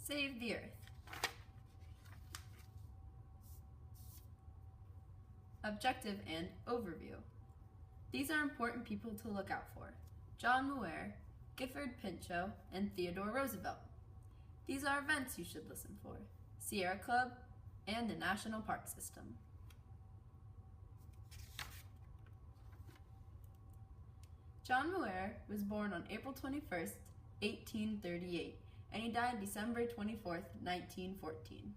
Save the Earth. Objective and overview. These are important people to look out for: John Muir, Gifford Pinchot, and Theodore Roosevelt. These are events you should listen for: Sierra Club and the National Park System. John Muir was born on April 21st, 1838, and he died December 24th, 1914.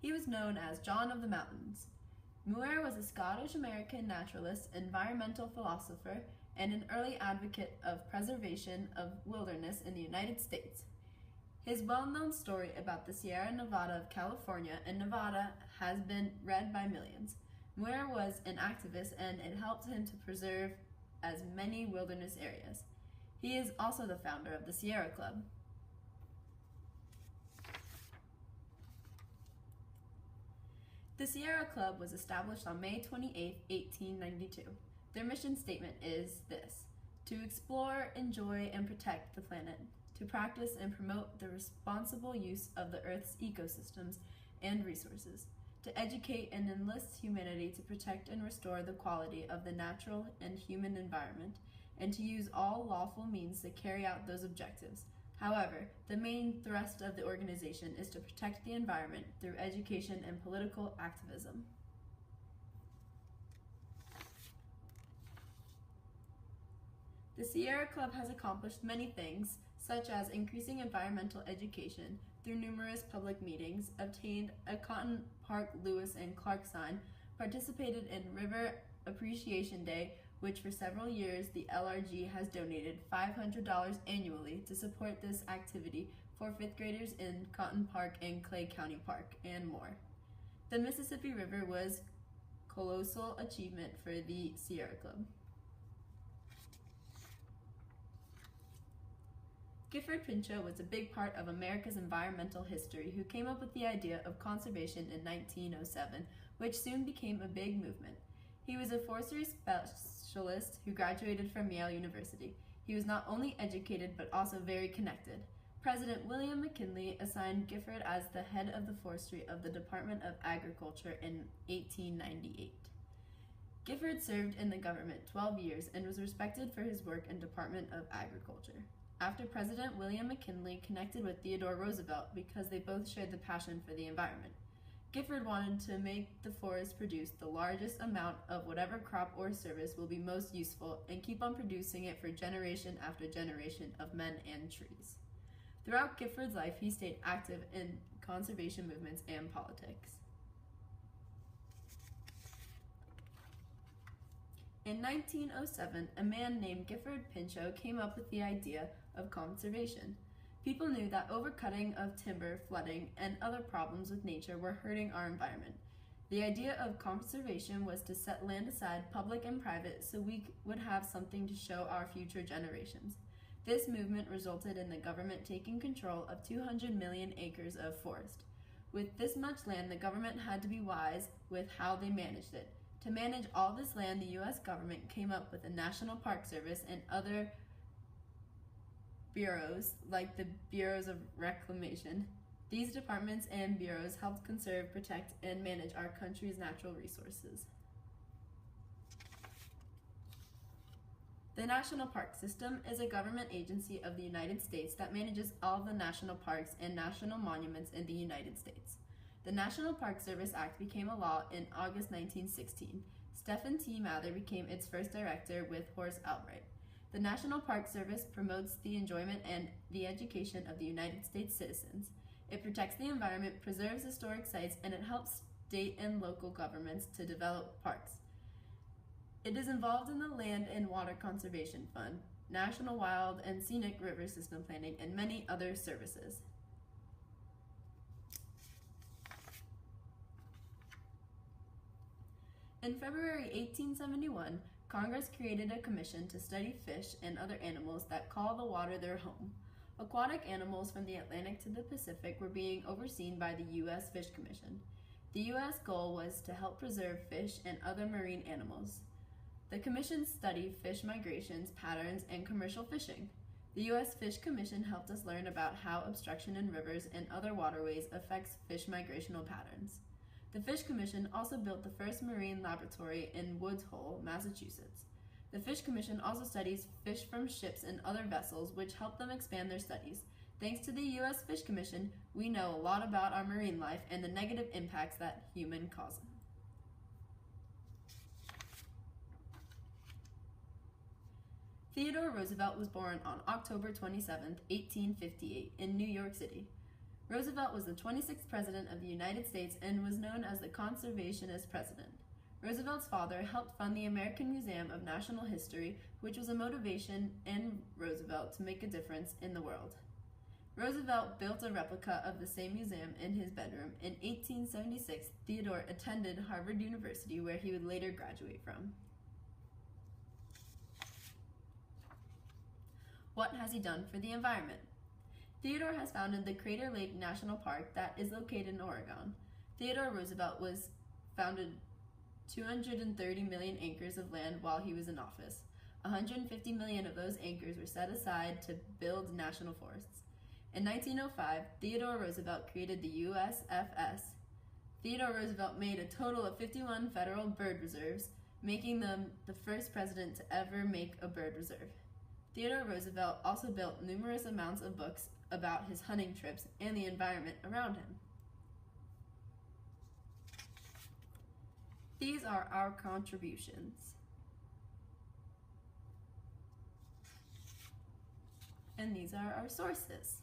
He was known as John of the Mountains. Muir was a Scottish-American naturalist, environmental philosopher, and an early advocate of preservation of wilderness in the United States. His well-known story about the Sierra Nevada of California and Nevada has been read by millions. Muir was an activist, and it helped him to preserve as many wilderness areas. He is also the founder of the Sierra Club. The Sierra Club was established on May 28, 1892. Their mission statement is this: to explore, enjoy, and protect the planet, to practice and promote the responsible use of the Earth's ecosystems and resources, to educate and enlist humanity to protect and restore the quality of the natural and human environment, and to use all lawful means to carry out those objectives. However, the main thrust of the organization is to protect the environment through education and political activism. The Sierra Club has accomplished many things, such as increasing environmental education through numerous public meetings, obtained a Cotton Park Lewis and Clark sign, participated in River Appreciation Day, which for several years the LRG has donated $500 annually to support this activity for fifth graders in Cotton Park and Clay County Park, and more. The Mississippi River was a colossal achievement for the Sierra Club. Gifford Pinchot was a big part of America's environmental history, who came up with the idea of conservation in 1907, which soon became a big movement. He was a forestry specialist who graduated from Yale University. He was not only educated but also very connected. President William McKinley assigned Gifford as the head of the forestry of the Department of Agriculture in 1898. Gifford served in the government 12 years and was respected for his work in Department of Agriculture. After President William McKinley connected with Theodore Roosevelt because they both shared the passion for the environment. Gifford wanted to make the forest produce the largest amount of whatever crop or service will be most useful and keep on producing it for generation after generation of men and trees. Throughout Gifford's life, he stayed active in conservation movements and politics. In 1907, a man named Gifford Pinchot came up with the idea of conservation. People knew that overcutting of timber, flooding, and other problems with nature were hurting our environment. The idea of conservation was to set land aside, public and private, so we would have something to show our future generations. This movement resulted in the government taking control of 200 million acres of forest. With this much land, the government had to be wise with how they managed it. To manage all this land, the U.S. government came up with the National Park Service and other bureaus, like the Bureaus of Reclamation. These departments and bureaus helped conserve, protect, and manage our country's natural resources. The National Park System is a government agency of the United States that manages all the national parks and national monuments in the United States. The National Park Service Act became a law in August 1916. Stephen T. Mather became its first director with Horace Albright. The National Park Service promotes the enjoyment and the education of the United States citizens. It protects the environment, preserves historic sites, and it helps state and local governments to develop parks. It is involved in the Land and Water Conservation Fund, National Wild and Scenic River System Planning, and many other services. In February 1871, Congress created a commission to study fish and other animals that call the water their home. Aquatic animals from the Atlantic to the Pacific were being overseen by the U.S. Fish Commission. The U.S. goal was to help preserve fish and other marine animals. The commission studied fish migrations, patterns, and commercial fishing. The U.S. Fish Commission helped us learn about how obstruction in rivers and other waterways affects fish migrational patterns. The Fish Commission also built the first marine laboratory in Woods Hole, Massachusetts. The Fish Commission also studies fish from ships and other vessels, which help them expand their studies. Thanks to the U.S. Fish Commission, we know a lot about our marine life and the negative impacts that human causes. Theodore Roosevelt was born on October 27, 1858, in New York City. Roosevelt was the 26th President of the United States and was known as the Conservationist President. Roosevelt's father helped fund the American Museum of National History, which was a motivation in Roosevelt to make a difference in the world. Roosevelt built a replica of the same museum in his bedroom. In 1876, Theodore attended Harvard University, where he would later graduate from. What has he done for the environment? Theodore has founded the Crater Lake National Park that is located in Oregon. Theodore Roosevelt founded 230 million acres of land while he was in office. 150 million of those acres were set aside to build national forests. In 1905, Theodore Roosevelt created the USFS. Theodore Roosevelt made a total of 51 federal bird reserves, making them the first president to ever make a bird reserve. Theodore Roosevelt also built numerous amounts of books about his hunting trips and the environment around him. These are our contributions. And these are our sources.